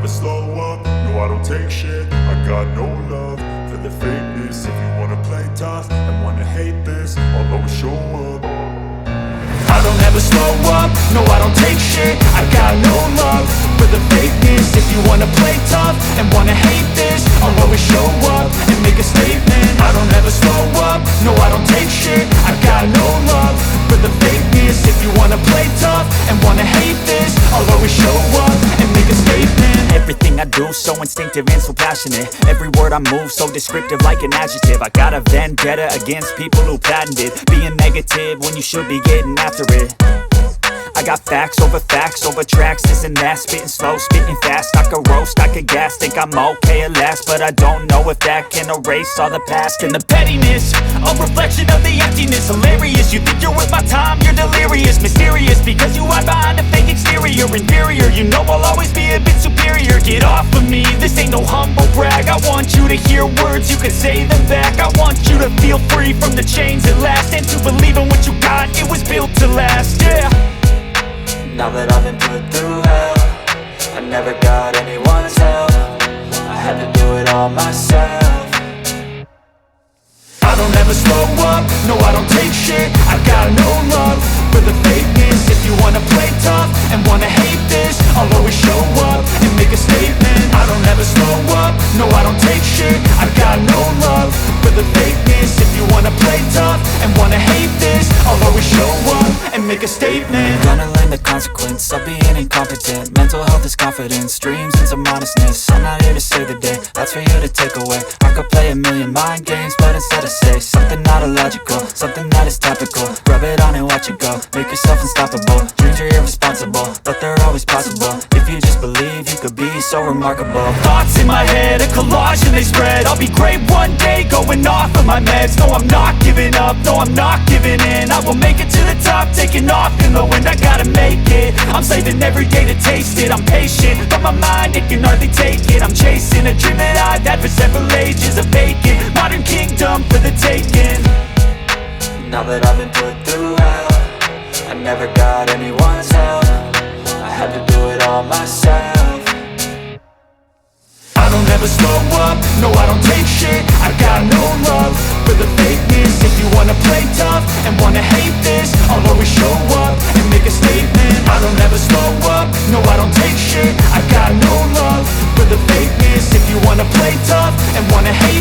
slow up, no I don't take shit. I got no love for the fakeness. If you wanna play tough and wanna hate this, I'll always show up. I don't ever slow up, no I don't take shit. I got no love for the fakeness. If you wanna play tough and wanna hate this, I'll always show up and make a statement. I don't ever slow up, no I don't take shit. I got no love for the fakeness. If you wanna play tough and wanna hate this, I'll always show up and make a statement. Everything I do so instinctive and so passionate. Every word I move so descriptive like an adjective. I got a vendetta against people who patented being negative when you should be getting after it. I got facts over tracks, this and that. Spitting slow, spitting fast, I could roast, I could gas. Think I'm okay at last, but I don't know if that can erase all the past. And the pettiness, a reflection of the emptiness. Hilarious, you think you're worth my time, you're delirious. Mysterious, because you hide behind a fake exterior. Inferior, you know I'll always be a bit superior. Get off of me, this ain't no humble brag. I want you to hear words, you can say them back. I want you to feel free from the chains at last, and to believe in what you got, it was built to last, yeah. Now that I've been put through hell, I never got anyone's help. I had to do it all myself. I don't ever slow up, no I don't take shit. I got no love for the fakeness. If you wanna play tough and wanna hate this, I'll always show up and make a statement. I don't ever slow up, no I don't take shit. I got no love for the fakeness. If you wanna play tough and wanna hate this, I'll always show up and make a statement. Gonna learn the consequence of being incompetent. Mental health is confidence, dreams and some honestness. I'm not here to save the day, that's for you to take away. I could play a million mind games, but instead I say something not illogical, something that is topical. Rub it on and watch it go, make yourself unstoppable. Dreams are irresponsible, but they're always possible. If you just believe, you could be so remarkable. Thoughts in my head, a collage and they spread. I'll be great one day, going off of my meds. No, I'm not giving up, no, I'm not giving in. I will make it to the top, taking off in the wind. I gotta make it, I'm saving every day to taste it. I'm patient, but my mind, it can hardly take it. I'm chasing a dream that I've had for several ages. A vacant, modern kingdom for the taking. Now that I've been put through hell, I never got anyone's help. I had to do it all myself. I don't ever slow up, no I don't take shit. I got no love for the fakeness. If you wanna play tough and wanna hate this, I'll always show up and make a statement. I don't ever slow up, no I don't take shit. I got no love for the fakeness. If you wanna play tough and wanna hate